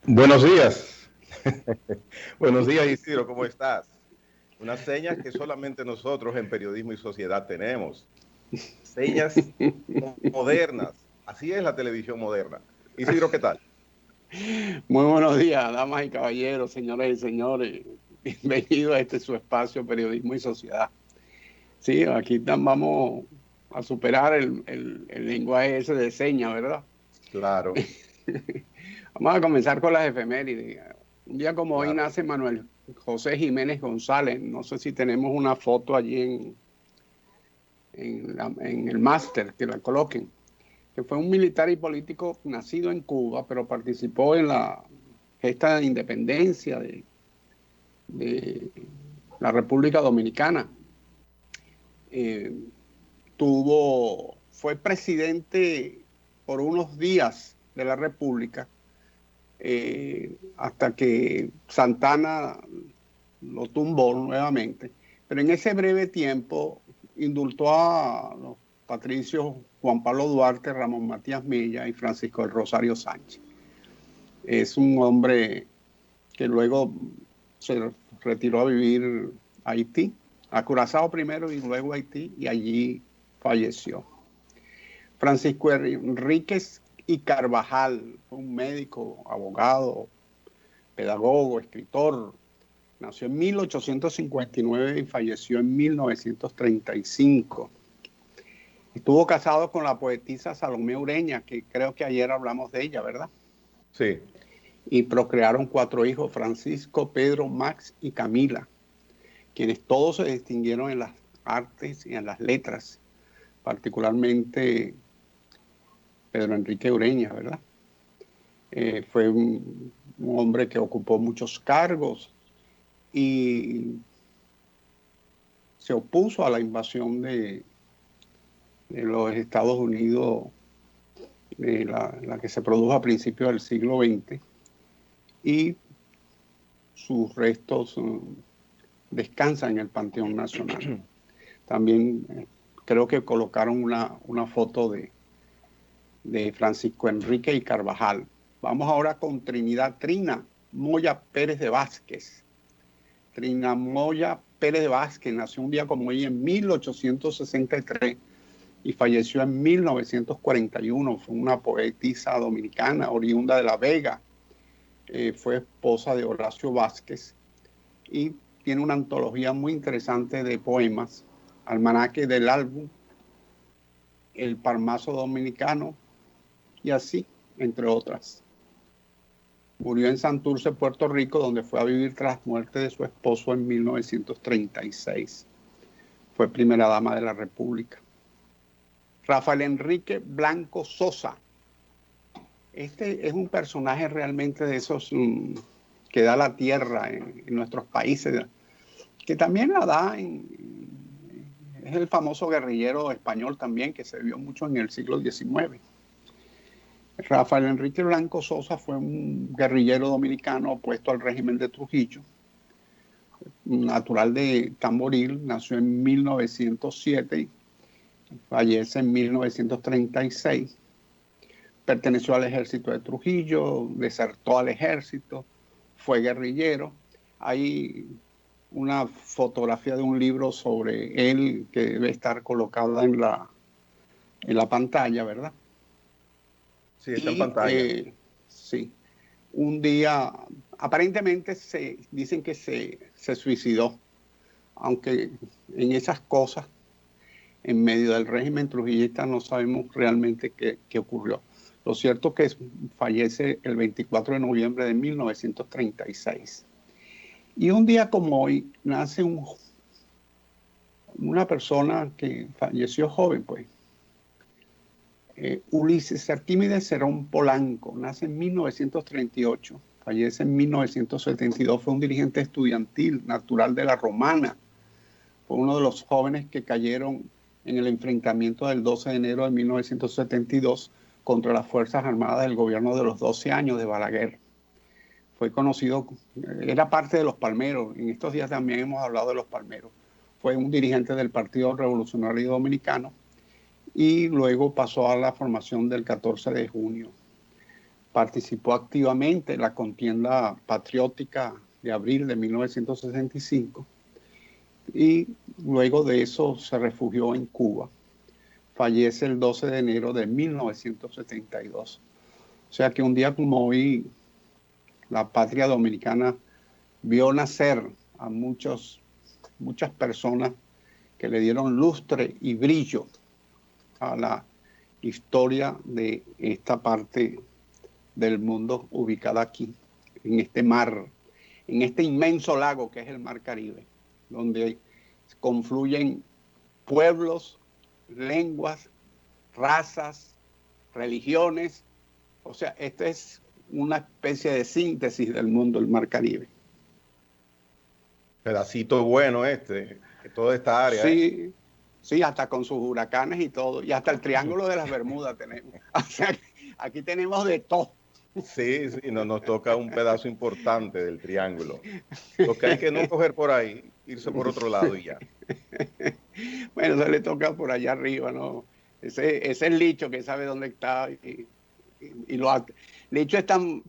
Buenos días. Buenos días, Isidro, ¿cómo estás? Unas señas que solamente nosotros en Periodismo y Sociedad tenemos. Señas modernas. Así es la televisión moderna. Isidro, ¿qué tal? Muy buenos días, damas y caballeros, señoras y señores. Bienvenido a este su espacio, Periodismo y Sociedad. Sí, aquí vamos a superar el lenguaje ese de señas, ¿verdad? Claro, Vamos a comenzar con las efemérides. Un día como hoy claro. nace Manuel José Jiménez González. No sé si tenemos una foto allí en el máster, que la coloquen. Que fue un militar y político nacido en Cuba, pero participó en la gesta de independencia de la República Dominicana. Eh, fue presidente por unos días de la República hasta que Santana lo tumbó nuevamente. Pero en ese breve tiempo indultó a los patricios Juan Pablo Duarte, Ramón Matías Mella y Francisco del Rosario Sánchez. Es un hombre que luego se retiró a vivir a Haití, a Curazao primero y luego a Haití, y allí falleció. Francisco Enríquez y Carvajal, un médico, abogado, pedagogo, escritor, nació en 1859 y falleció en 1935. Estuvo casado con la poetisa Salomé Ureña, que creo que ayer hablamos de ella, ¿verdad? Sí, Y procrearon 4 hijos, Francisco, Pedro, Max y Camila, quienes todos se distinguieron en las artes y en las letras, particularmente Pedro Enrique Ureña, ¿verdad? Fue un hombre que ocupó muchos cargos y se opuso a la invasión de los Estados Unidos, la que se produjo a principios del siglo XX, y sus restos descansan en el Panteón Nacional. También creo que colocaron una foto de Francisco Enrique y Carvajal. Vamos ahora con Trina Moya Pérez de Vázquez. Trina Moya Pérez de Vázquez nació un día como hoy en 1863 y falleció en 1941. Fue una poetisa dominicana oriunda de La Vega. Fue esposa de Horacio Vázquez y tiene una antología muy interesante de poemas, Almanaque del Álbum, El Parmazo Dominicano y así, entre otras. Murió en Santurce, Puerto Rico, donde fue a vivir tras muerte de su esposo en 1936. Fue primera dama de la República. Rafael Enrique Blanco Sosa. Este es un personaje realmente de esos que da la tierra en nuestros países, que también la da es el famoso guerrillero español también, que se vio mucho en el siglo XIX. Rafael Enrique Blanco Sosa fue un guerrillero dominicano opuesto al régimen de Trujillo, natural de Tamboril, nació en 1907, fallece en 1936, perteneció al ejército de Trujillo, desertó al ejército, fue guerrillero. Hay una fotografía de un libro sobre él que debe estar colocada en la pantalla, ¿verdad? sí, está en Y pantalla. sí, un día, aparentemente dicen que se suicidó, aunque en esas cosas, en medio del régimen trujillista, no sabemos realmente qué ocurrió. Lo cierto es que fallece el 24 de noviembre de 1936. Y un día como hoy nace una persona que falleció joven, pues. Ulises Arquímedes Cerón Polanco, nace en 1938, fallece en 1972, fue un dirigente estudiantil natural de la Romana, fue uno de los jóvenes que cayeron en el enfrentamiento del 12 de enero de 1972 contra las Fuerzas Armadas del gobierno de los 12 años de Balaguer. Fue conocido, era parte de los Palmeros, en estos días también hemos hablado de los Palmeros. Fue un dirigente del Partido Revolucionario Dominicano y luego pasó a la formación del 14 de junio. participó activamente en la contienda patriótica de abril de 1965 y luego de eso se refugió en Cuba. Fallece el 12 de enero de 1972. O sea que un día como hoy, la patria dominicana vio nacer a muchas personas que le dieron lustre y brillo a la historia de esta parte del mundo ubicada aquí, en este mar, en este inmenso lago que es el Mar Caribe, donde confluyen pueblos, lenguas, razas, religiones. O sea, esta es una especie de síntesis del mundo del Mar Caribe. Pedacito bueno que toda esta área, Sí, sí, hasta con sus huracanes y todo, y hasta el Triángulo de las Bermudas tenemos. O sea, aquí tenemos de todo. Sí, sí, nos toca un pedazo importante del triángulo. Lo que hay que no coger por ahí, irse por otro lado y ya. Bueno, se le toca por allá arriba, ¿no? Ese es el Licho que sabe dónde está. Licho es tan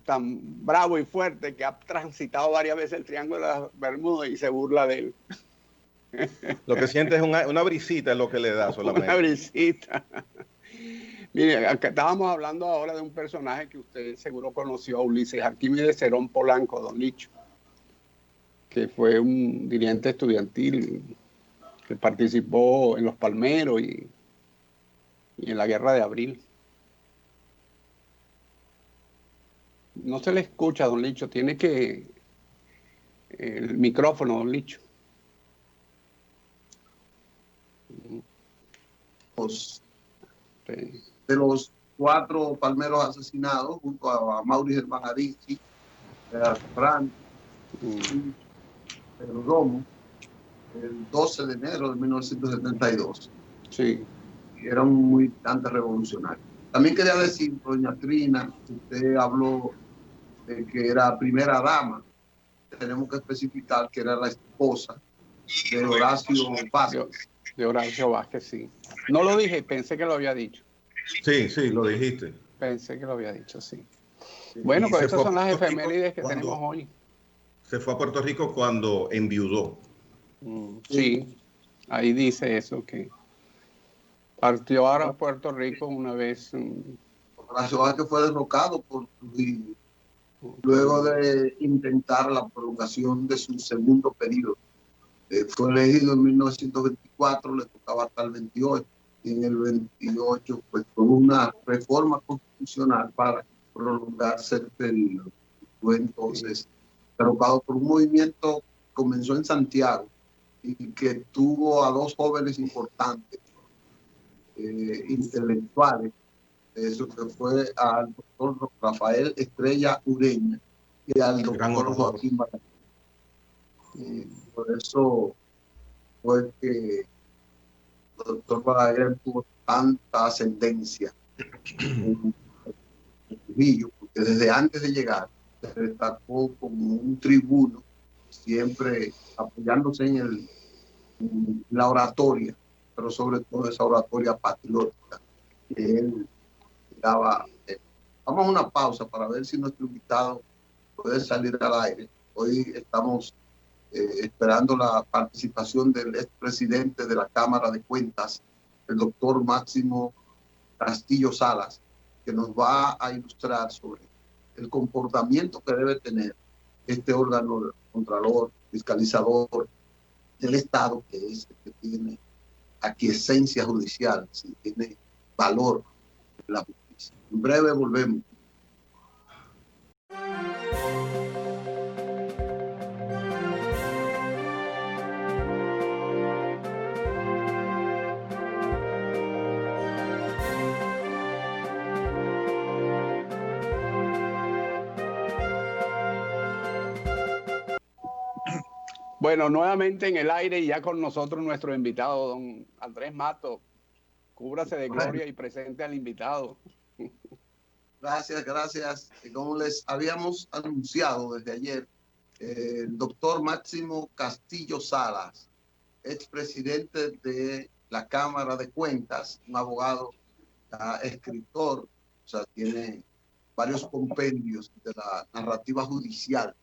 bravo y fuerte que ha transitado varias veces el Triángulo de las Bermudas y se burla de él. Lo que siente es una brisita, es lo que le da solamente. Una brisita. Mire, acá estábamos hablando ahora de un personaje que usted seguro conoció, Ulises Arquímedes Cerón Polanco, don Licho, que fue un dirigente estudiantil que participó en los Palmeros y en la Guerra de Abril. No se le escucha, don Licho, tiene que... el micrófono, don Licho. De los 4 palmeros asesinados, junto a Mauricio Hermanarici, a Fran, Pedro Romo, el 12 de enero de 1972. Sí. Y era un militante revolucionario. También quería decir, doña Trina, usted habló de que era primera dama. Tenemos que especificar que era la esposa de Horacio Vázquez. De Horacio Vázquez, sí. No lo dije, pensé que lo había dicho. Sí, sí, lo dijiste. Pensé que lo había dicho, sí. Bueno, pues estas son las efemérides que tenemos hoy. Se fue a Puerto Rico cuando enviudó. Sí, ahí dice eso, que partió a Puerto Rico una vez. Horacio Vázquez fue derrocado por Trujillo luego de intentar la prolongación de su segundo periodo. Fue elegido en 1924, le tocaba hasta el 28, y en el 28 pues con una reforma constitucional para prolongarse el periodo. Fue entonces derrocado por un movimiento que comenzó en Santiago y que tuvo a 2 jóvenes importantes, intelectuales, eso que fue al doctor Rafael Estrella Ureña y al doctor Joaquín Balaguer. Por eso fue que el doctor Balaguer tuvo tanta ascendencia en Trujillo, porque desde antes de llegar se destacó como un tribuno, siempre apoyándose en la oratoria, pero sobre todo esa oratoria patriótica que él daba. Vamos a una pausa para ver si nuestro invitado puede salir al aire. Hoy estamos esperando la participación del expresidente de la Cámara de Cuentas, el doctor Máximo Castillo Salas, que nos va a ilustrar sobre el comportamiento que debe tener este órgano contralor, fiscalizador del Estado, que es el que tiene aquiescencia judicial, si tiene valor en la justicia. En breve volvemos. Bueno, nuevamente en el aire y ya con nosotros nuestro invitado, don Andrés Mato. Cúbrase de gloria y presente al invitado. Gracias, gracias. Como les habíamos anunciado desde ayer, el doctor Máximo Castillo Salas, expresidente de la Cámara de Cuentas, un abogado, escritor, o sea, tiene varios compendios de la narrativa judicial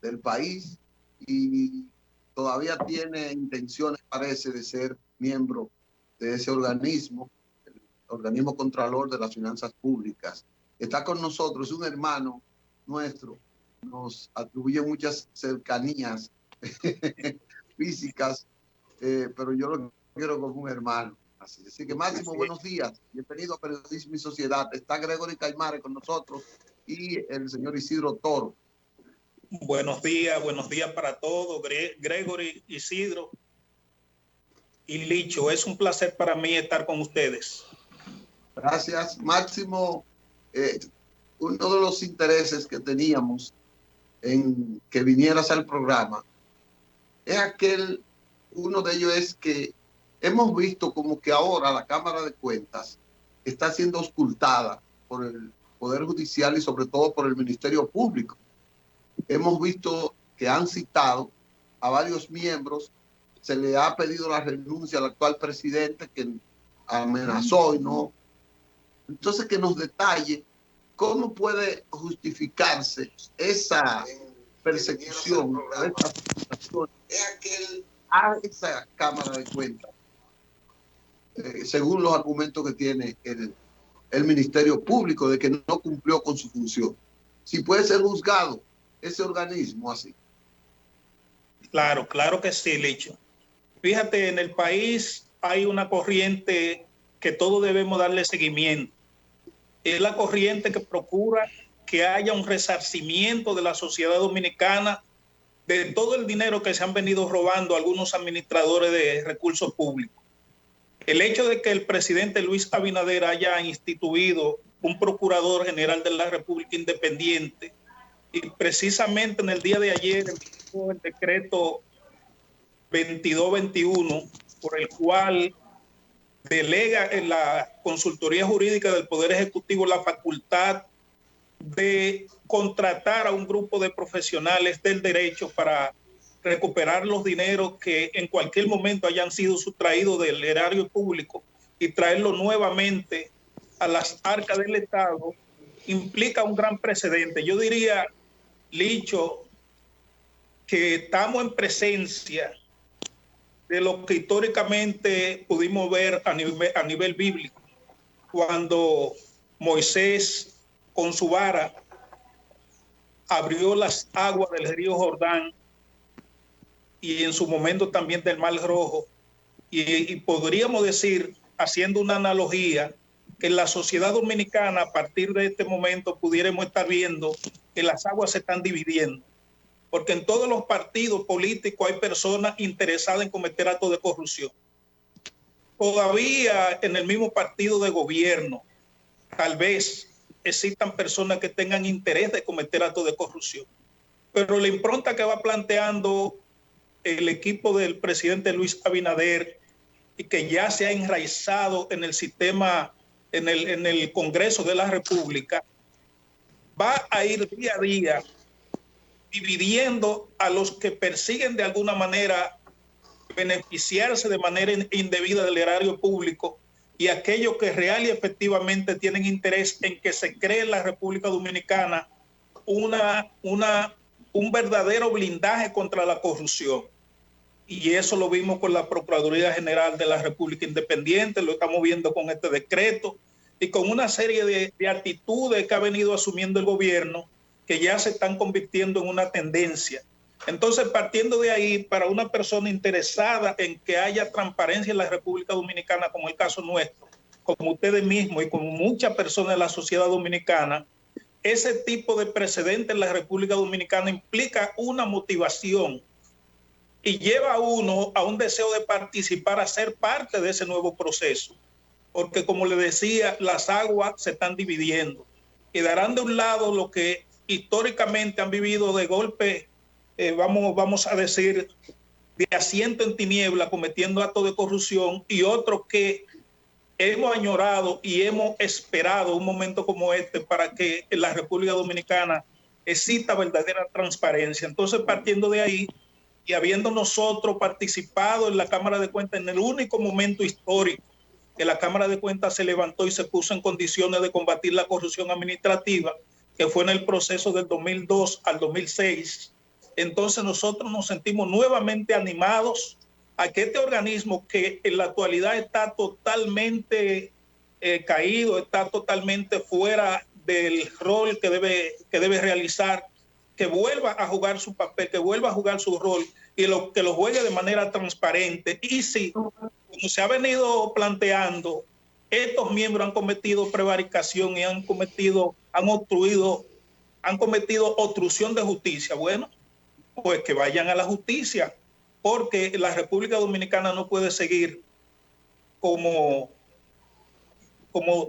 del país y todavía tiene intenciones, parece, de ser miembro de ese organismo, el organismo contralor de las finanzas públicas. Está con nosotros, es un hermano nuestro, nos atribuye muchas cercanías físicas, pero yo lo quiero como un hermano. Así que Máximo, buenos días, bienvenido a Periodismo y Sociedad. Está Gregory Caimare con nosotros y el señor Isidro Toro. Buenos días para todos, Gregory, Isidro y Licho. Es un placer para mí estar con ustedes. Gracias, Máximo. Uno de los intereses que teníamos en que vinieras al programa es uno de ellos es que hemos visto como que ahora la Cámara de Cuentas está siendo auscultada por el Poder Judicial y sobre todo por el Ministerio Público. Hemos visto que han citado a varios miembros, se le ha pedido la renuncia al actual presidente que amenazó y no. Entonces que nos detalle cómo puede justificarse esa persecución, a esa Cámara de Cuentas, según los argumentos que tiene el Ministerio Público de que no cumplió con su función. Si puede ser juzgado ese organismo así. Claro que sí, Licho. Fíjate, en el país hay una corriente que todos debemos darle seguimiento. Es la corriente que procura que haya un resarcimiento de la sociedad dominicana de todo el dinero que se han venido robando algunos administradores de recursos públicos. El hecho de que el presidente Luis Abinader haya instituido un procurador general de la República independiente y precisamente en el día de ayer el decreto 2221 por el cual delega en la consultoría jurídica del Poder Ejecutivo la facultad de contratar a un grupo de profesionales del derecho para recuperar los dineros que en cualquier momento hayan sido sustraídos del erario público y traerlo nuevamente a las arcas del Estado, implica un gran precedente. Yo diría, Licho, que estamos en presencia de lo que históricamente pudimos ver a nivel bíblico, cuando Moisés con su vara abrió las aguas del río Jordán y en su momento también del Mar Rojo, y podríamos decir, haciendo una analogía, que en la sociedad dominicana a partir de este momento pudiéramos estar viendo que las aguas se están dividiendo, porque en todos los partidos políticos hay personas interesadas en cometer actos de corrupción. Todavía en el mismo partido de gobierno, tal vez existan personas que tengan interés de cometer actos de corrupción, pero la impronta que va planteando el equipo del presidente Luis Abinader y que ya se ha enraizado en el sistema, en el Congreso de la República, va a ir día a día dividiendo a los que persiguen de alguna manera beneficiarse de manera indebida del erario público y aquellos que real y efectivamente tienen interés en que se cree en la República Dominicana un verdadero blindaje contra la corrupción. Y eso lo vimos con la Procuraduría General de la República Independiente, lo estamos viendo con este decreto y con una serie de actitudes que ha venido asumiendo el gobierno que ya se están convirtiendo en una tendencia. Entonces, partiendo de ahí, para una persona interesada en que haya transparencia en la República Dominicana, como el caso nuestro, como ustedes mismos y como muchas personas de la sociedad dominicana, ese tipo de precedente en la República Dominicana implica una motivación y lleva a uno a un deseo de participar, a ser parte de ese nuevo proceso. Porque, como le decía, las aguas se están dividiendo. Quedarán de un lado lo que históricamente han vivido de golpe, vamos a decir, de asiento en tiniebla, cometiendo actos de corrupción, y otros que hemos añorado y hemos esperado un momento como este para que en la República Dominicana exista verdadera transparencia. Entonces, partiendo de ahí y habiendo nosotros participado en la Cámara de Cuentas en el único momento histórico que la Cámara de Cuentas se levantó y se puso en condiciones de combatir la corrupción administrativa, que fue en el proceso del 2002 al 2006. Entonces nosotros nos sentimos nuevamente animados a que este organismo, que en la actualidad está totalmente caído, está totalmente fuera del rol que debe realizar, que vuelva a jugar su papel, que vuelva a jugar su rol y que lo juegue de manera transparente. Y si, como se ha venido planteando, estos miembros han cometido prevaricación y han cometido obstrucción de justicia, bueno, pues que vayan a la justicia, porque la República Dominicana no puede seguir como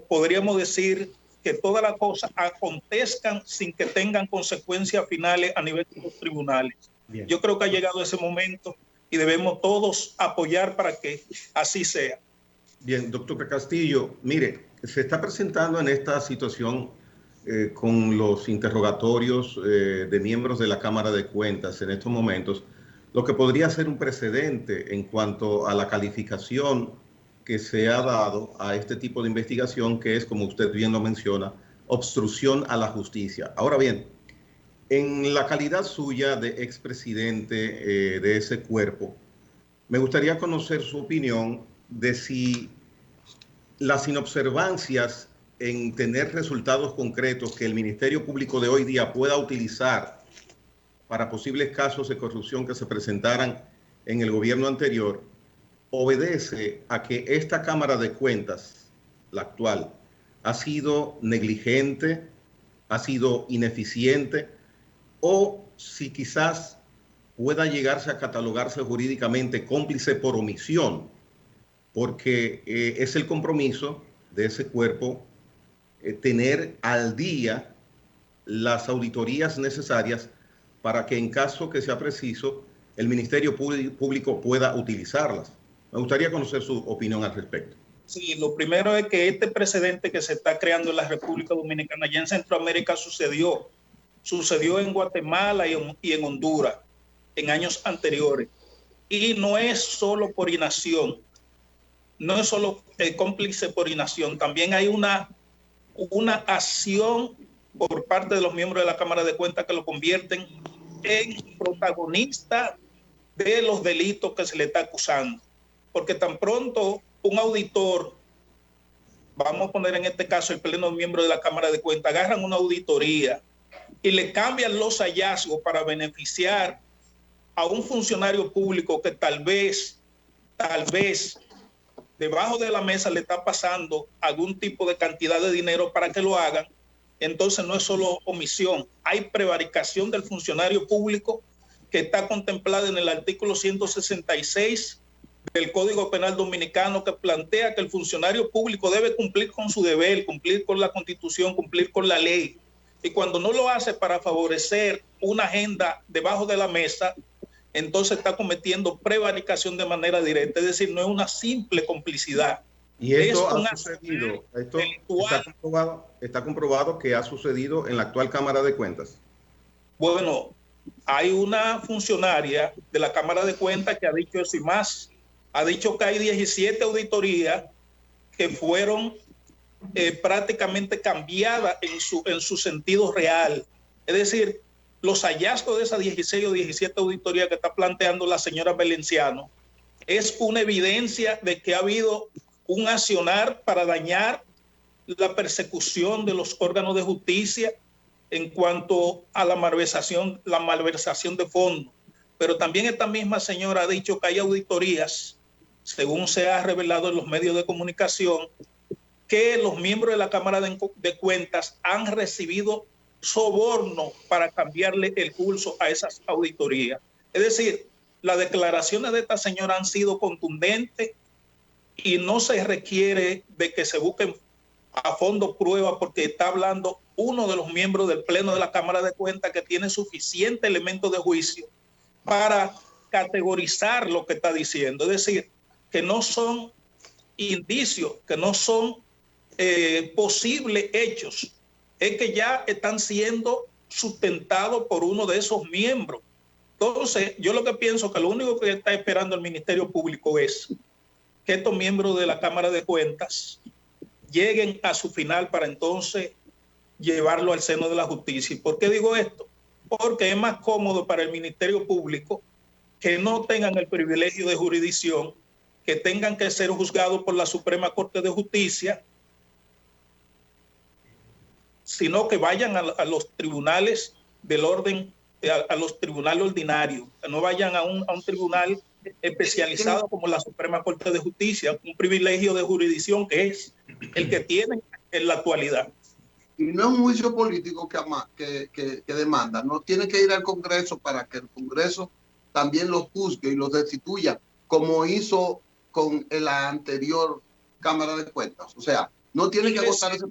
podríamos decir, que todas las cosas acontezcan sin que tengan consecuencias finales a nivel de los tribunales. Bien. Yo creo que ha llegado ese momento y debemos todos apoyar para que así sea. Bien, doctor Castillo, mire, se está presentando en esta situación con los interrogatorios de miembros de la Cámara de Cuentas en estos momentos, lo que podría ser un precedente en cuanto a la calificación que se ha dado a este tipo de investigación, que es, como usted bien lo menciona, obstrucción a la justicia. Ahora bien, en la calidad suya de expresidente de ese cuerpo, me gustaría conocer su opinión de si las inobservancias en tener resultados concretos que el Ministerio Público de hoy día pueda utilizar para posibles casos de corrupción que se presentaran en el gobierno anterior, obedece a que esta Cámara de Cuentas, la actual, ha sido negligente, ha sido ineficiente, o si quizás pueda llegarse a catalogarse jurídicamente cómplice por omisión, porque es el compromiso de ese cuerpo tener al día las auditorías necesarias para que en caso que sea preciso, el Ministerio Público pueda utilizarlas. Me gustaría conocer su opinión al respecto. Sí, lo primero es que este precedente que se está creando en la República Dominicana, ya en Centroamérica sucedió en Guatemala y en Honduras en años anteriores. Y no es solo por inacción, no es solo cómplice por inacción, también hay una acción por parte de los miembros de la Cámara de Cuentas que lo convierten en protagonista de los delitos que se le está acusando. Porque tan pronto un auditor, vamos a poner en este caso el pleno miembro de la Cámara de Cuentas, agarran una auditoría y le cambian los hallazgos para beneficiar a un funcionario público que tal vez, debajo de la mesa le está pasando algún tipo de cantidad de dinero para que lo hagan, entonces no es solo omisión, hay prevaricación del funcionario público que está contemplada en el artículo 166 del Código Penal Dominicano, que plantea que el funcionario público debe cumplir con su deber, cumplir con la Constitución, cumplir con la ley. Y cuando no lo hace para favorecer una agenda debajo de la mesa, entonces está cometiendo prevaricación de manera directa. Es decir, no es una simple complicidad. Y esto ha sucedido, está comprobado que ha sucedido en la actual Cámara de Cuentas. Bueno, hay una funcionaria de la Cámara de Cuentas que ha dicho eso y más. Ha dicho que hay 17 auditorías que fueron prácticamente cambiadas en su sentido real. Es decir, los hallazgos de esas 16 o 17 auditorías que está planteando la señora Valenciano es una evidencia de que ha habido un accionar para dañar la persecución de los órganos de justicia en cuanto a la malversación de fondos. Pero también esta misma señora ha dicho que hay auditorías, según se ha revelado en los medios de comunicación, que los miembros de la Cámara de Cuentas han recibido soborno para cambiarle el curso a esas auditorías. Es decir, las declaraciones de esta señora han sido contundentes y no se requiere de que se busquen a fondo pruebas, porque está hablando uno de los miembros del Pleno de la Cámara de Cuentas que tiene suficiente elemento de juicio para categorizar lo que está diciendo. Es decir, que no son indicios, que no son posibles hechos, es que ya están siendo sustentados por uno de esos miembros. Entonces, yo lo que pienso que lo único que está esperando el Ministerio Público es que estos miembros de la Cámara de Cuentas lleguen a su final para entonces llevarlo al seno de la justicia. ¿Y por qué digo esto? Porque es más cómodo para el Ministerio Público que no tengan el privilegio de jurisdicción, que tengan que ser juzgados por la Suprema Corte de Justicia, sino que vayan a los tribunales del orden, a los tribunales ordinarios, que no vayan a un tribunal especializado como la Suprema Corte de Justicia, un privilegio de jurisdicción que es el que tienen en la actualidad. Y no es un juicio político que demanda, no tiene que ir al Congreso para que el Congreso también los juzgue y los destituya, como hizo con la anterior Cámara de Cuentas. O sea, no tiene que agotar ese...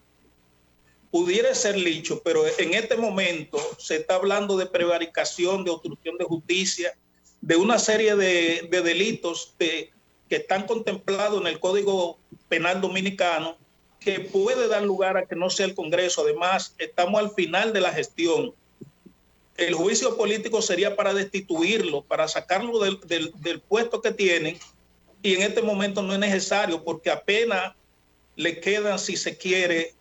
Pudiera ser Licho, pero en este momento se está hablando de prevaricación, de obstrucción de justicia, de una serie de delitos que están contemplados en el Código Penal Dominicano, que puede dar lugar a que no sea el Congreso. Además, estamos al final de la gestión. El juicio político sería para destituirlo, para sacarlo del puesto que tienen, y en este momento no es necesario porque apenas le quedan, si se quiere,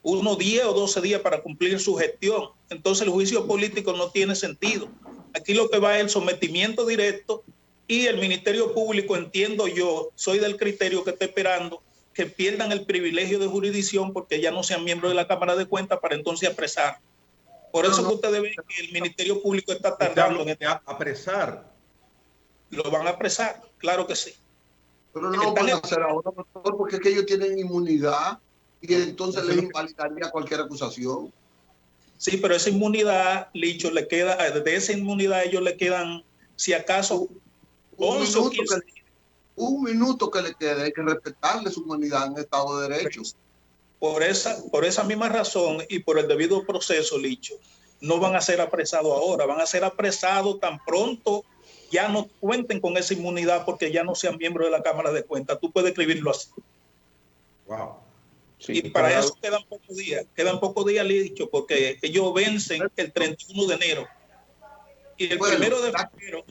unos 10 o 12 días para cumplir su gestión. Entonces el juicio político no tiene sentido. Aquí lo que va es el sometimiento directo y el Ministerio Público, entiendo yo, soy del criterio que está esperando que pierdan el privilegio de jurisdicción porque ya no sean miembros de la Cámara de Cuentas para entonces apresar. Por eso que ustedes ven que el Ministerio Público está tardando en apresar. Lo van a apresar, claro que sí. Pero no lo van a hacer ahora, porque es que ellos tienen inmunidad y entonces les invalidaría cualquier acusación. Sí, pero esa inmunidad, Licho, le queda, de esa inmunidad ellos le quedan, si acaso, 11 o 15 días. Un minuto que le quede, hay que respetarle su humanidad en Estado de Derecho. Por esa misma razón y por el debido proceso, Licho, no van a ser apresados ahora, van a ser apresados tan pronto ya no cuenten con esa inmunidad porque ya no sean miembros de la Cámara de Cuentas. Tú puedes escribirlo así. Wow. Sí, y para eso quedan pocos días, Licho, porque ellos vencen el 31 de enero. Y el 1 de febrero...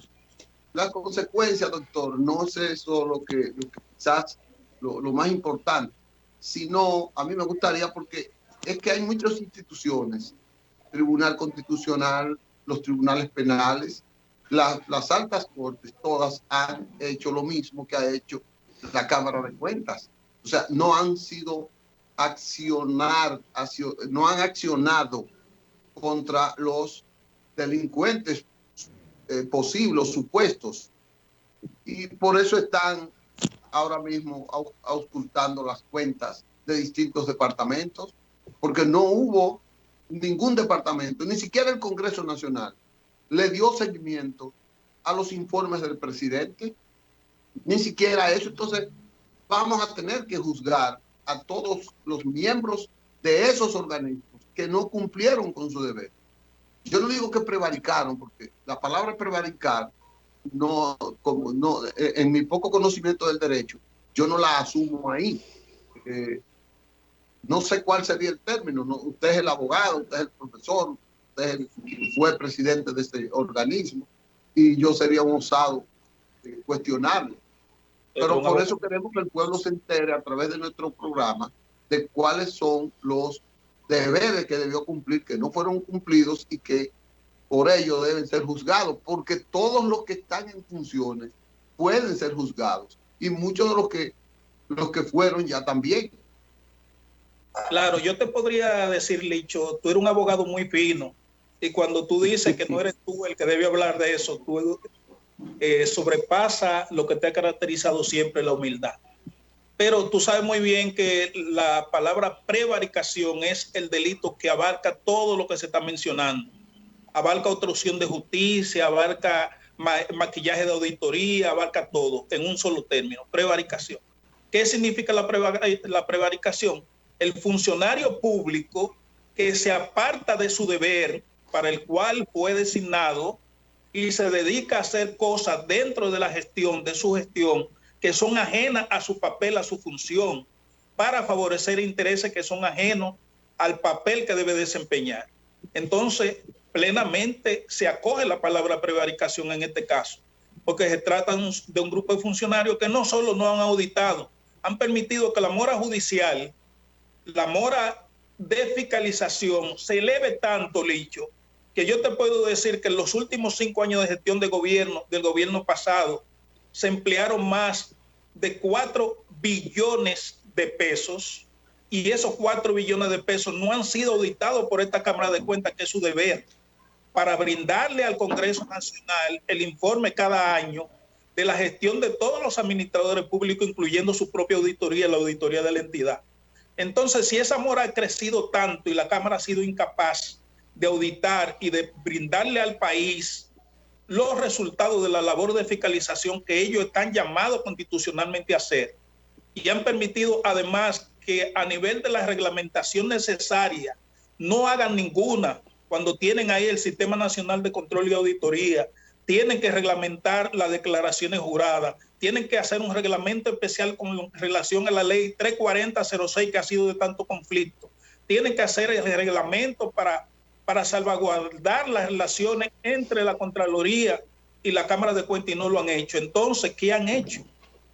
La consecuencia, doctor, no es eso lo que quizás lo más importante, sino a mí me gustaría, porque es que hay muchas instituciones, Tribunal Constitucional, los tribunales penales, las altas cortes, todas han hecho lo mismo que ha hecho la Cámara de Cuentas. O sea, no han accionado contra los delincuentes posibles, supuestos, y por eso están ahora mismo auscultando las cuentas de distintos departamentos, porque no hubo ningún departamento, ni siquiera el Congreso Nacional, le dio seguimiento a los informes del presidente, ni siquiera eso. Entonces vamos a tener que juzgar a todos los miembros de esos organismos que no cumplieron con su deber. Yo no digo que prevaricaron, porque la palabra prevaricar, en mi poco conocimiento del derecho, yo no la asumo ahí. No sé cuál sería el término. ¿No? Usted es el abogado, usted es el profesor, usted fue presidente de este organismo, y yo sería un osado cuestionarlo. Pero por eso queremos que el pueblo se entere a través de nuestro programa de cuáles son los deberes que debió cumplir, que no fueron cumplidos y que por ello deben ser juzgados, porque todos los que están en funciones pueden ser juzgados y muchos de los que fueron ya también. Claro, yo te podría decir, Licho, tú eres un abogado muy fino y cuando tú dices que no eres tú el que debe hablar de eso, tú sobrepasa lo que te ha caracterizado siempre, la humildad. Pero tú sabes muy bien que la palabra prevaricación es el delito que abarca todo lo que se está mencionando. Abarca obstrucción de justicia, abarca maquillaje de auditoría, abarca todo en un solo término, prevaricación. ¿Qué significa la prevaricación? El funcionario público que se aparta de su deber para el cual fue designado y se dedica a hacer cosas dentro de la gestión, de su gestión, que son ajenas a su papel, a su función, para favorecer intereses que son ajenos al papel que debe desempeñar. Entonces, plenamente se acoge la palabra prevaricación en este caso, porque se trata de un grupo de funcionarios que no solo no han auditado, han permitido que la mora judicial, la mora de fiscalización se eleve tanto, Licho, que yo te puedo decir que en los últimos 5 años de gestión de gobierno, del gobierno pasado, se emplearon más de 4 billones de pesos, y esos 4 billones de pesos no han sido auditados por esta Cámara de Cuentas, que es su deber, para brindarle al Congreso Nacional el informe cada año de la gestión de todos los administradores públicos, incluyendo su propia auditoría, la auditoría de la entidad. Entonces, si esa mora ha crecido tanto y la Cámara ha sido incapaz de auditar y de brindarle al país los resultados de la labor de fiscalización que ellos están llamados constitucionalmente a hacer, y han permitido además que a nivel de la reglamentación necesaria no hagan ninguna, cuando tienen ahí el Sistema Nacional de Control y Auditoría, tienen que reglamentar las declaraciones juradas, tienen que hacer un reglamento especial con relación a la ley 34006 que ha sido de tanto conflicto, tienen que hacer el reglamento para salvaguardar las relaciones entre la Contraloría y la Cámara de Cuentas, y no lo han hecho. Entonces, ¿qué han hecho?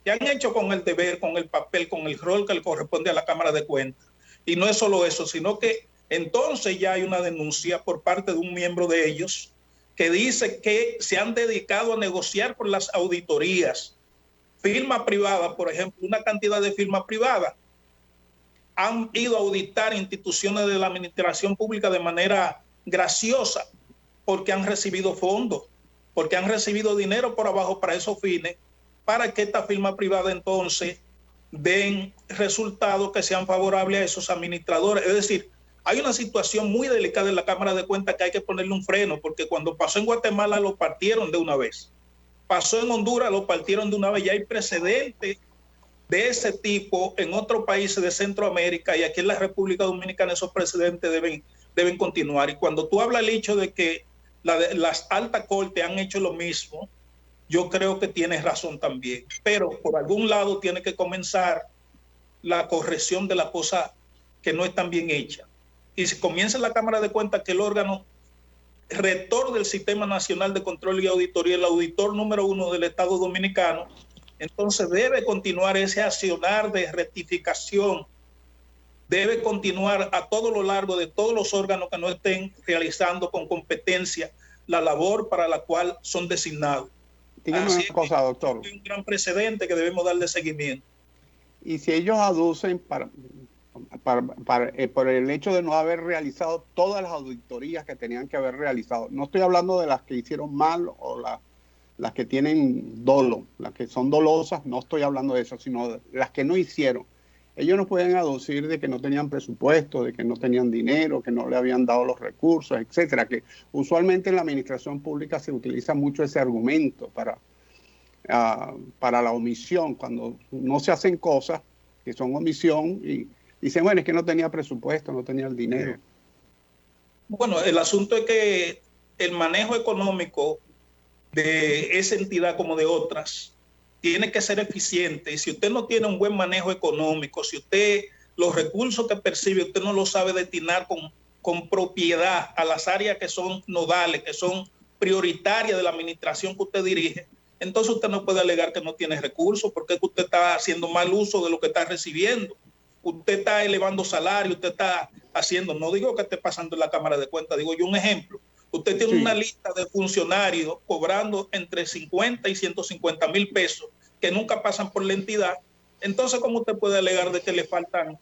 ¿Qué han hecho con el deber, con el papel, con el rol que le corresponde a la Cámara de Cuentas? Y no es solo eso, sino que entonces ya hay una denuncia por parte de un miembro de ellos que dice que se han dedicado a negociar con las auditorías. Firma privada, por ejemplo, una cantidad de firmas privadas han ido a auditar instituciones de la administración pública de manera graciosa, porque han recibido fondos, porque han recibido dinero por abajo para esos fines, para que esta firma privada entonces den resultados que sean favorables a esos administradores. Es decir, hay una situación muy delicada en la Cámara de Cuentas que hay que ponerle un freno, porque cuando pasó en Guatemala lo partieron de una vez. Pasó en Honduras, lo partieron de una vez. Ya hay precedentes de ese tipo en otros países de Centroamérica, y aquí en la República Dominicana esos precedentes deben continuar. Y cuando tú hablas, Licho, de que las altas cortes han hecho lo mismo, yo creo que tienes razón también. Pero por algún lado tiene que comenzar la corrección de las cosas que no están bien hechas. Y si comienza la Cámara de Cuentas, que el órgano rector del Sistema Nacional de Control y Auditoría, el auditor número 1 del Estado Dominicano, entonces debe continuar ese accionar de rectificación, debe continuar a todo lo largo de todos los órganos que no estén realizando con competencia la labor para la cual son designados. Dígame una cosa, doctor. Es un gran precedente que debemos darle seguimiento. Y si ellos aducen por el hecho de no haber realizado todas las auditorías que tenían que haber realizado, no estoy hablando de las que hicieron mal o las que tienen dolo, las que son dolosas, no estoy hablando de eso, sino de las que no hicieron. Ellos no pueden aducir de que no tenían presupuesto, de que no tenían dinero, que no le habían dado los recursos, etcétera, que usualmente en la administración pública se utiliza mucho ese argumento para la omisión, cuando no se hacen cosas que son omisión y dicen, bueno, es que no tenía presupuesto, no tenía el dinero. Bueno, el asunto es que el manejo económico de esa entidad como de otras tiene que ser eficiente, y si usted no tiene un buen manejo económico, si usted los recursos que percibe, usted no los sabe destinar con propiedad a las áreas que son nodales, que son prioritarias de la administración que usted dirige, entonces usted no puede alegar que no tiene recursos, porque usted está haciendo mal uso de lo que está recibiendo. Usted está elevando salario, usted está haciendo, no digo que esté pasando en la Cámara de Cuentas, digo yo un ejemplo. Usted tiene una lista de funcionarios cobrando entre 50 y 150 mil pesos que nunca pasan por la entidad. Entonces, ¿cómo usted puede alegar de que le faltan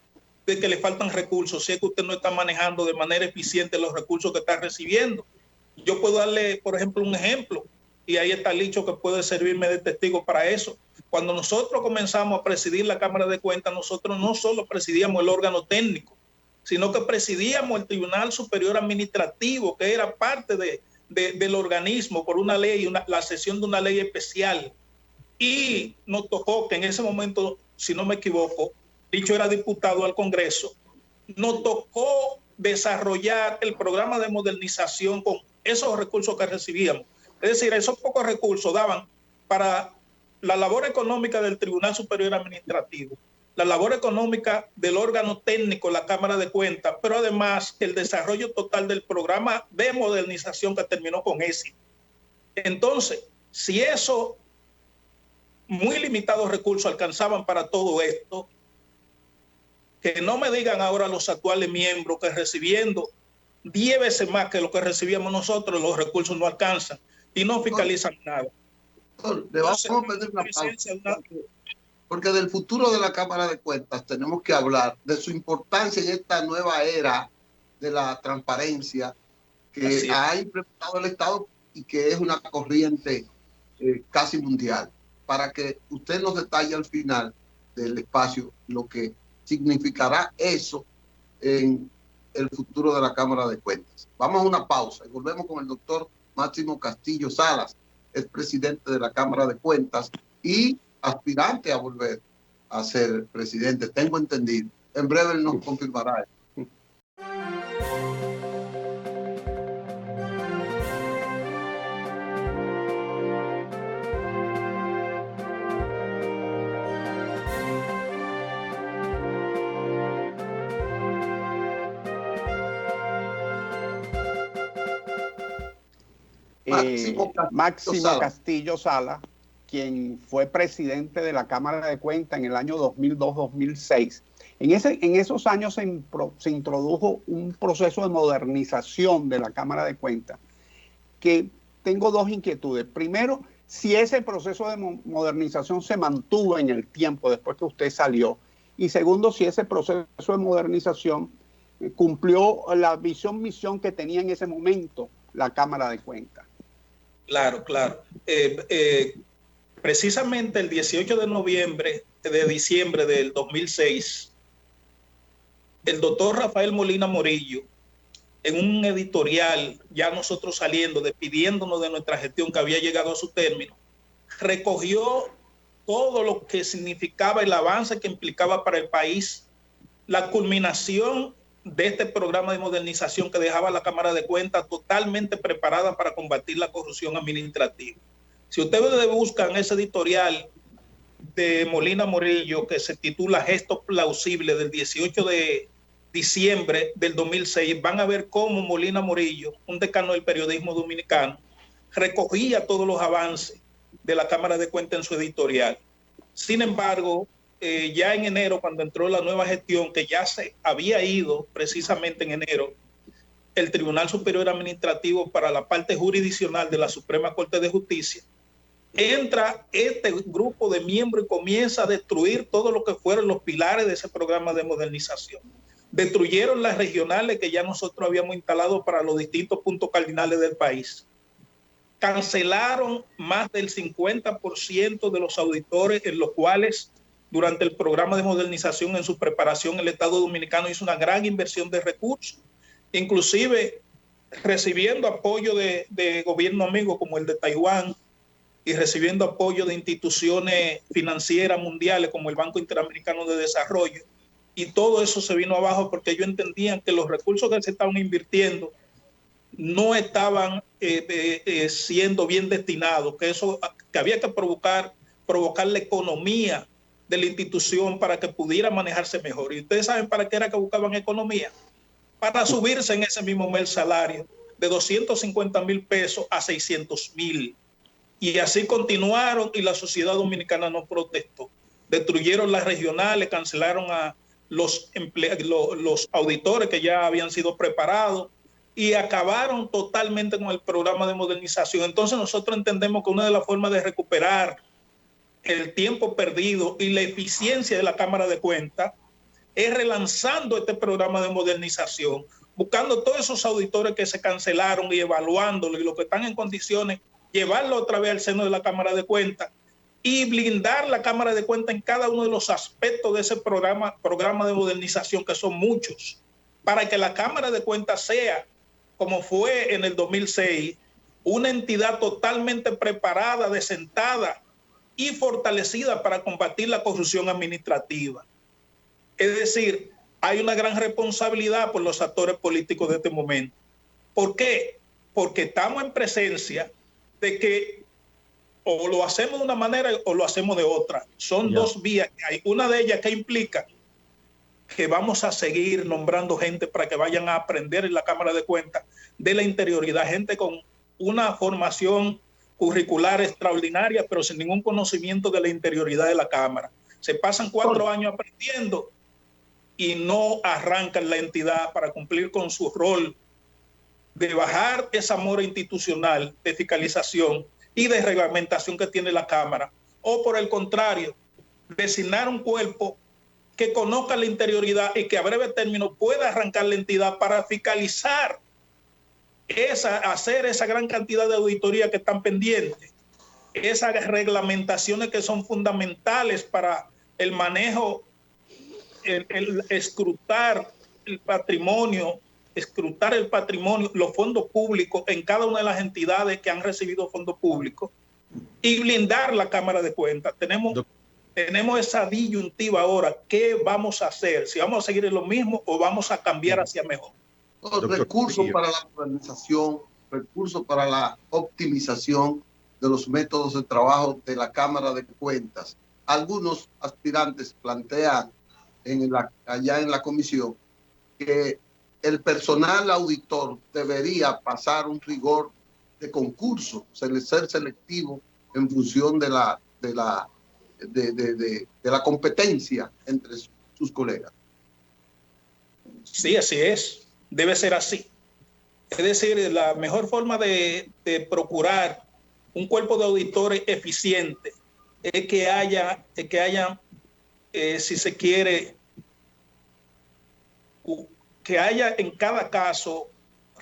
recursos si es que usted no está manejando de manera eficiente los recursos que está recibiendo? Yo puedo darle, por ejemplo, un ejemplo, y ahí está Licho que puede servirme de testigo para eso. Cuando nosotros comenzamos a presidir la Cámara de Cuentas, nosotros no solo presidíamos el órgano técnico, sino que presidíamos el Tribunal Superior Administrativo, que era parte del organismo por una ley, la sesión de una ley especial. Y nos tocó que en ese momento, si no me equivoco, Licho era diputado al Congreso, nos tocó desarrollar el programa de modernización con esos recursos que recibíamos. Es decir, esos pocos recursos daban para la labor económica del Tribunal Superior Administrativo, la labor económica del órgano técnico, la Cámara de Cuentas, pero además el desarrollo total del programa de modernización que terminó con éxito. Entonces, si esos muy limitados recursos alcanzaban para todo esto, Que no me digan ahora los actuales miembros que recibiendo 10 veces más que lo que recibíamos nosotros, los recursos no alcanzan y no fiscalizan nada. Le vamos a pedir una pausa, porque del futuro de la Cámara de Cuentas tenemos que hablar de su importancia en esta nueva era de la transparencia que ha implementado el Estado y que es una corriente casi mundial, para que usted nos detalle al final del espacio lo que significará eso en el futuro de la Cámara de Cuentas. Vamos a una pausa y volvemos con el doctor Máximo Castillo Salas, es presidente de la Cámara de Cuentas y aspirante a volver a ser presidente, tengo entendido. En breve él nos confirmará. Máximo Castillo Sala, quien fue presidente de la Cámara de Cuentas en el año 2002-2006. En esos años se introdujo un proceso de modernización de la Cámara de Cuentas, que tengo dos inquietudes. Primero, si ese proceso de modernización se mantuvo en el tiempo después que usted salió. Y segundo, si ese proceso de modernización cumplió la misión que tenía en ese momento la Cámara de Cuentas. Claro. Precisamente el 18 de diciembre del 2006, el doctor Rafael Molina Morillo, en un editorial, ya nosotros saliendo, despidiéndonos de nuestra gestión que había llegado a su término, recogió todo lo que significaba el avance que implicaba para el país la culminación de este programa de modernización que dejaba la Cámara de Cuentas totalmente preparada para combatir la corrupción administrativa. Si ustedes buscan ese editorial de Molina Morillo que se titula Gestos Plausibles del 18 de diciembre del 2006, van a ver cómo Molina Morillo, un decano del periodismo dominicano, recogía todos los avances de la Cámara de Cuentas en su editorial. Sin embargo, ya en enero, cuando entró la nueva gestión, que ya se había ido precisamente en enero, el Tribunal Superior Administrativo para la parte jurisdiccional de la Suprema Corte de Justicia, entra este grupo de miembros y comienza a destruir todo lo que fueron los pilares de ese programa de modernización. Destruyeron las regionales que ya nosotros habíamos instalado para los distintos puntos cardinales del país. Cancelaron más del 50% de los auditores, en los cuales durante el programa de modernización en su preparación el Estado Dominicano hizo una gran inversión de recursos, inclusive recibiendo apoyo de gobierno amigo como el de Taiwán y recibiendo apoyo de instituciones financieras mundiales como el Banco Interamericano de Desarrollo, y todo eso se vino abajo porque ellos entendían que los recursos que se estaban invirtiendo no estaban siendo bien destinados, que había que provocar la economía de la institución para que pudiera manejarse mejor. Y ustedes saben para qué era que buscaban economía, para subirse en ese mismo mes el salario de 250,000 pesos a 600,000. Y así continuaron y la sociedad dominicana no protestó. Destruyeron las regionales, cancelaron a los auditores que ya habían sido preparados y acabaron totalmente con el programa de modernización. Entonces nosotros entendemos que una de las formas de recuperar el tiempo perdido y la eficiencia de la Cámara de Cuentas es relanzando este programa de modernización, buscando todos esos auditores que se cancelaron y evaluándolo, y los que están en condiciones, llevarlo otra vez al seno de la Cámara de Cuentas y blindar la Cámara de Cuentas en cada uno de los aspectos de ese programa de modernización, que son muchos, para que la Cámara de Cuentas sea, como fue en el 2006, una entidad totalmente preparada, desentada y fortalecida para combatir la corrupción administrativa. Es decir, hay una gran responsabilidad por los actores políticos de este momento. ¿Por qué? Porque estamos en presencia de que o lo hacemos de una manera o lo hacemos de otra. Son dos vías que hay. Una de ellas que implica que vamos a seguir nombrando gente para que vayan a aprender en la Cámara de Cuentas de la interioridad, gente con una formación curricular extraordinaria, pero sin ningún conocimiento de la interioridad de la Cámara. Se pasan 4 años aprendiendo y no arrancan la entidad para cumplir con su rol de bajar esa mora institucional de fiscalización y de reglamentación que tiene la Cámara, o por el contrario, designar un cuerpo que conozca la interioridad y que a breve término pueda arrancar la entidad para fiscalizar, hacer esa gran cantidad de auditoría que están pendientes, esas reglamentaciones que son fundamentales para el manejo, el escrutar el patrimonio, los fondos públicos en cada una de las entidades que han recibido fondos públicos y blindar la Cámara de Cuentas. Tenemos esa disyuntiva ahora. ¿Qué vamos a hacer? Si vamos a seguir en lo mismo o vamos a cambiar hacia mejor. Recursos para la organización, recursos para la optimización de los métodos de trabajo de la Cámara de Cuentas. Algunos aspirantes plantean allá en la comisión que el personal auditor debería pasar un rigor de concurso, ser selectivo en función de la competencia entre sus colegas. Sí, así es. Debe ser así. Es decir, la mejor forma de procurar un cuerpo de auditores eficiente es que haya, si se quiere, que haya en cada caso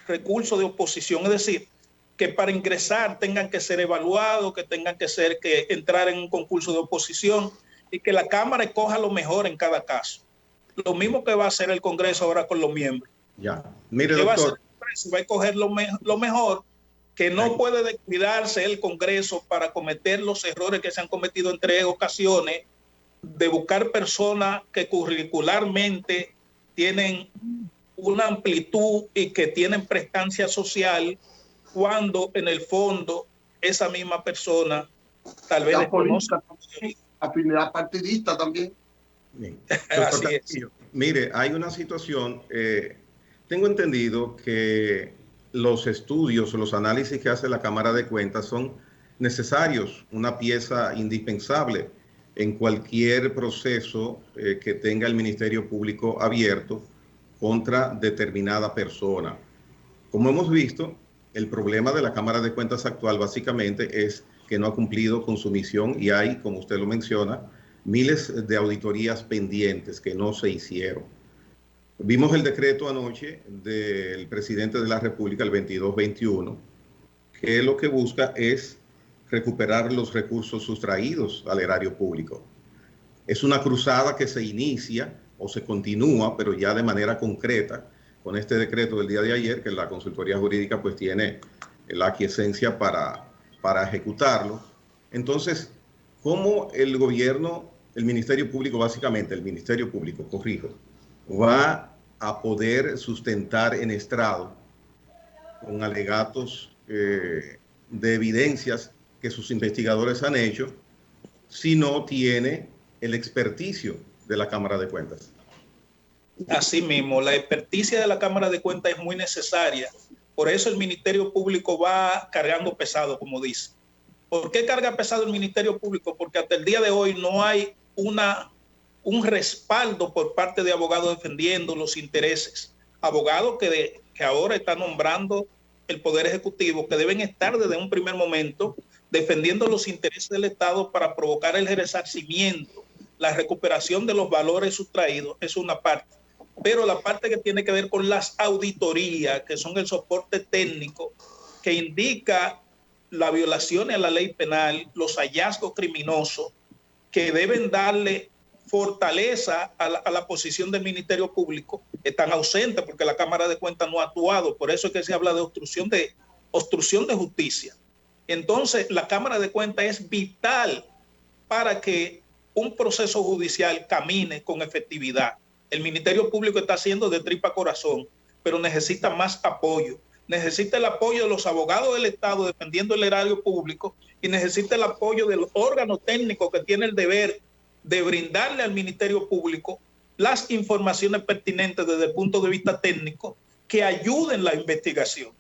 recursos de oposición. Es decir, que para ingresar tengan que ser evaluados, que tengan que entrar en un concurso de oposición y que la Cámara escoja lo mejor en cada caso. Lo mismo que va a hacer el Congreso ahora con los miembros. Ya. Mire, doctor. Va a escoger lo mejor, que no puede descuidarse el Congreso para cometer los errores que se han cometido en 3 ocasiones, de buscar personas que curricularmente tienen una amplitud y que tienen prestancia social, cuando en el fondo esa misma persona tal vez desconozca afinidad partidista también. Así es. Mire, hay una situación, tengo entendido que los estudios, los análisis que hace la Cámara de Cuentas son necesarios, una pieza indispensable en cualquier proceso que tenga el Ministerio Público abierto contra determinada persona. Como hemos visto, el problema de la Cámara de Cuentas actual básicamente es que no ha cumplido con su misión y hay, como usted lo menciona, miles de auditorías pendientes que no se hicieron. Vimos el decreto anoche del presidente de la República, el 2221, que lo que busca es recuperar los recursos sustraídos al erario público. Es una cruzada que se inicia o se continúa, pero ya de manera concreta, con este decreto del día de ayer, que la consultoría jurídica pues tiene la aquiescencia para ejecutarlo. Entonces, ¿cómo el gobierno, el Ministerio Público, básicamente el Ministerio Público, corrijo, va a poder sustentar en estrado con alegatos de evidencias que sus investigadores han hecho si no tiene el experticio de la Cámara de Cuentas? Así mismo, la experticia de la Cámara de Cuentas es muy necesaria. Por eso el Ministerio Público va cargando pesado, como dice. ¿Por qué carga pesado el Ministerio Público? Porque hasta el día de hoy no hay un respaldo por parte de abogados defendiendo los intereses. Abogados que ahora está nombrando el Poder Ejecutivo, que deben estar desde un primer momento defendiendo los intereses del Estado para provocar el resarcimiento, la recuperación de los valores sustraídos. Es una parte. Pero la parte que tiene que ver con las auditorías, que son el soporte técnico, que indica las violaciones a la ley penal, los hallazgos criminosos, que deben darle fortaleza a la posición del Ministerio Público, están ausentes porque la Cámara de Cuentas no ha actuado. Por eso es que se habla de obstrucción de justicia. Entonces, la Cámara de Cuentas es vital para que un proceso judicial camine con efectividad. El Ministerio Público está haciendo de tripa corazón, pero necesita más apoyo. Necesita el apoyo de los abogados del Estado defendiendo el erario público y necesita el apoyo del órgano técnico que tiene el deber de brindarle al Ministerio Público las informaciones pertinentes desde el punto de vista técnico que ayuden la investigación.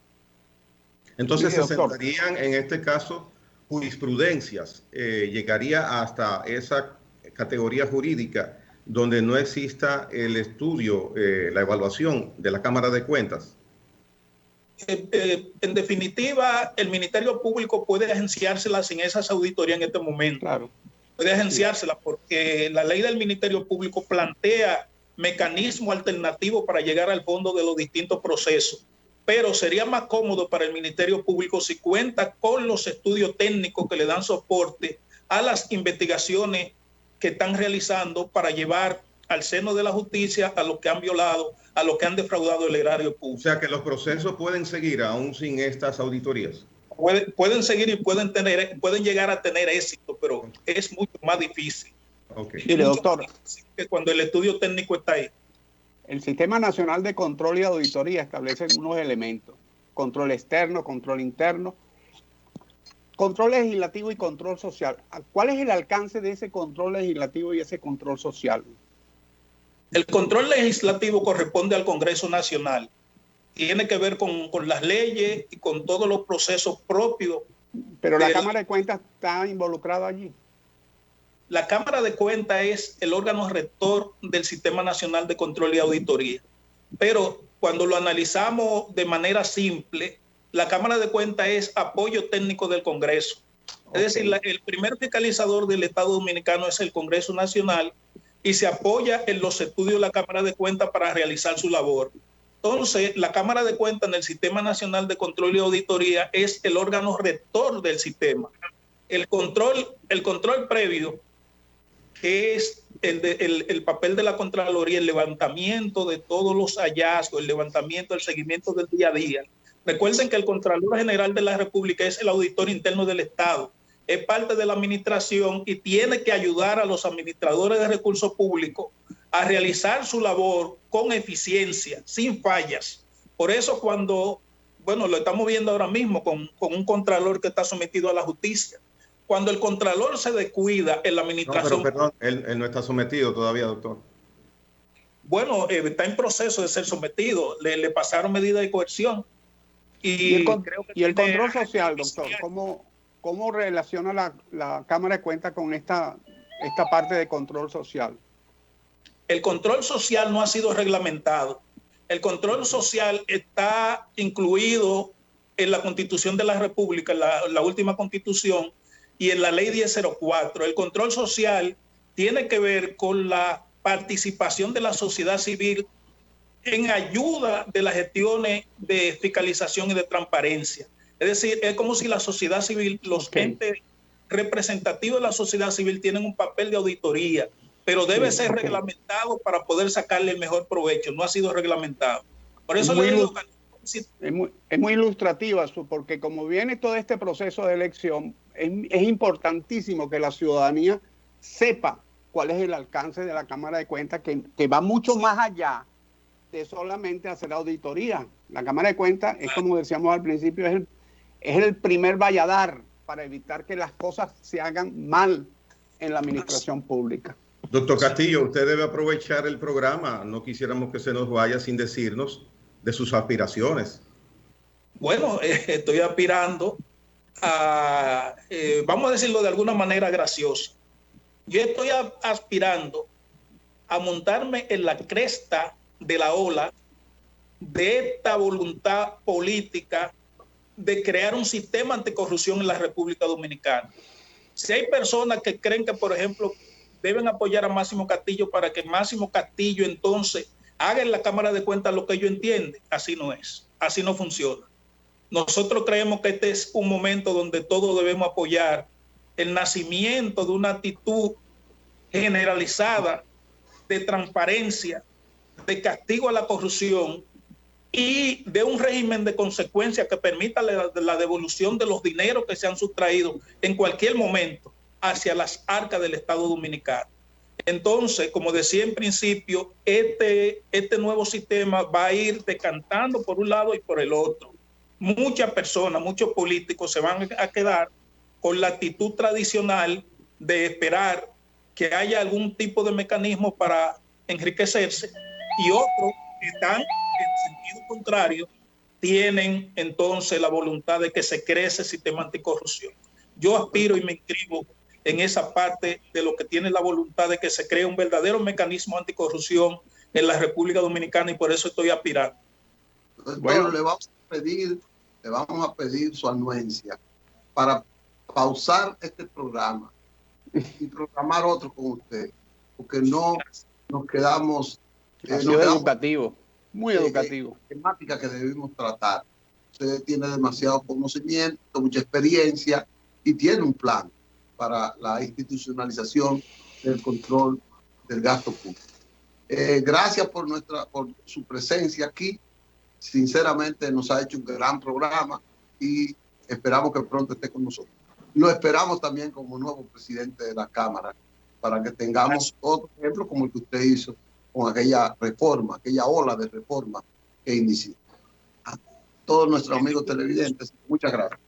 Entonces se sentarían en este caso jurisprudencias, llegaría hasta esa categoría jurídica donde no exista el estudio, la evaluación de la Cámara de Cuentas? En definitiva, el Ministerio Público puede agenciárselas sin esas auditorías en este momento. Claro. Puede agenciárselas porque la ley del Ministerio Público plantea mecanismos alternativos para llegar al fondo de los distintos procesos. Pero sería más cómodo para el Ministerio Público si cuenta con los estudios técnicos que le dan soporte a las investigaciones que están realizando para llevar al seno de la justicia a los que han violado, a los que han defraudado el erario público. O sea que los procesos pueden seguir aún sin estas auditorías. Pueden seguir y pueden llegar a tener éxito, pero es mucho más difícil. Okay. Mire, doctor, que cuando el estudio técnico está ahí. El Sistema Nacional de Control y Auditoría establece unos elementos: control externo, control interno, control legislativo y control social. ¿Cuál es el alcance de ese control legislativo y ese control social? El control legislativo corresponde al Congreso Nacional. Tiene que ver con las leyes y con todos los procesos propios. Pero la Cámara de Cuentas está involucrada allí. La Cámara de Cuentas es el órgano rector del Sistema Nacional de Control y Auditoría. Pero cuando lo analizamos de manera simple, la Cámara de Cuentas es apoyo técnico del Congreso. Okay. Es decir, el primer fiscalizador del Estado Dominicano es el Congreso Nacional y se apoya en los estudios de la Cámara de Cuentas para realizar su labor. Entonces, la Cámara de Cuentas en el Sistema Nacional de Control y Auditoría es el órgano rector del sistema. El control previo, que es el papel de la Contraloría, el levantamiento de todos los hallazgos, el levantamiento, el seguimiento del día a día. Recuerden que el Contralor General de la República es el auditor interno del Estado, es parte de la administración y tiene que ayudar a los administradores de recursos públicos a realizar su labor con eficiencia, sin fallas. Por eso cuando, lo estamos viendo ahora mismo con un Contralor que está sometido a la justicia. Cuando el Contralor se descuida en la administración... No, pero perdón, él no está sometido todavía, doctor. Bueno, está en proceso de ser sometido. Le pasaron medidas de coerción. Y el control social, doctor, ¿cómo relaciona la Cámara de Cuentas con esta parte de control social? El control social no ha sido reglamentado. El control social está incluido en la Constitución de la República, la última Constitución, y en la Ley 1004. El control social tiene que ver con la participación de la sociedad civil en ayuda de las gestiones de fiscalización y de transparencia. Es decir, es como si la sociedad civil, los entes representativos de la sociedad civil tienen un papel de auditoría, pero debe ser reglamentado para poder sacarle el mejor provecho. No ha sido reglamentado. Por eso le digo... Es muy ilustrativa, porque como viene todo este proceso de elección, es importantísimo que la ciudadanía sepa cuál es el alcance de la Cámara de Cuentas, que va mucho más allá de solamente hacer auditoría. La Cámara de Cuentas es, como decíamos al principio, es el primer valladar para evitar que las cosas se hagan mal en la administración pública. Doctor Castillo, usted debe aprovechar el programa. No quisiéramos que se nos vaya sin decirnos de sus aspiraciones. Bueno, estoy aspirando a, vamos a decirlo de alguna manera graciosa. Yo estoy aspirando a montarme en la cresta de la ola de esta voluntad política de crear un sistema anticorrupción en la República Dominicana. Si hay personas que creen que, por ejemplo, deben apoyar a Máximo Castillo para que Máximo Castillo entonces haga en la Cámara de Cuentas lo que ellos entienden, así no es, así no funciona. Nosotros creemos que este es un momento donde todos debemos apoyar el nacimiento de una actitud generalizada de transparencia, de castigo a la corrupción y de un régimen de consecuencias que permita la devolución de los dineros que se han sustraído en cualquier momento hacia las arcas del Estado Dominicano. Entonces, como decía en principio, este nuevo sistema va a ir decantando por un lado y por el otro. Muchas personas, muchos políticos se van a quedar con la actitud tradicional de esperar que haya algún tipo de mecanismo para enriquecerse y otros que están en sentido contrario tienen entonces la voluntad de que se cree ese sistema anticorrupción. Yo aspiro y me inscribo en esa parte de lo que tiene la voluntad de que se cree un verdadero mecanismo anticorrupción en la República Dominicana, y por eso estoy aspirando. Bueno, le vamos a pedir su anuencia para pausar este programa y programar otro con usted, porque no nos quedamos... ha sido educativo, muy educativo. Temática que debemos tratar. Usted tiene demasiado conocimiento, mucha experiencia y tiene un plan para la institucionalización del control del gasto público. Gracias por su presencia aquí. Sinceramente nos ha hecho un gran programa y esperamos que pronto esté con nosotros. Lo esperamos también como nuevo presidente de la Cámara para que tengamos otro ejemplo como el que usted hizo con aquella reforma, aquella ola de reforma que inició. A todos nuestros amigos televidentes, muchas gracias.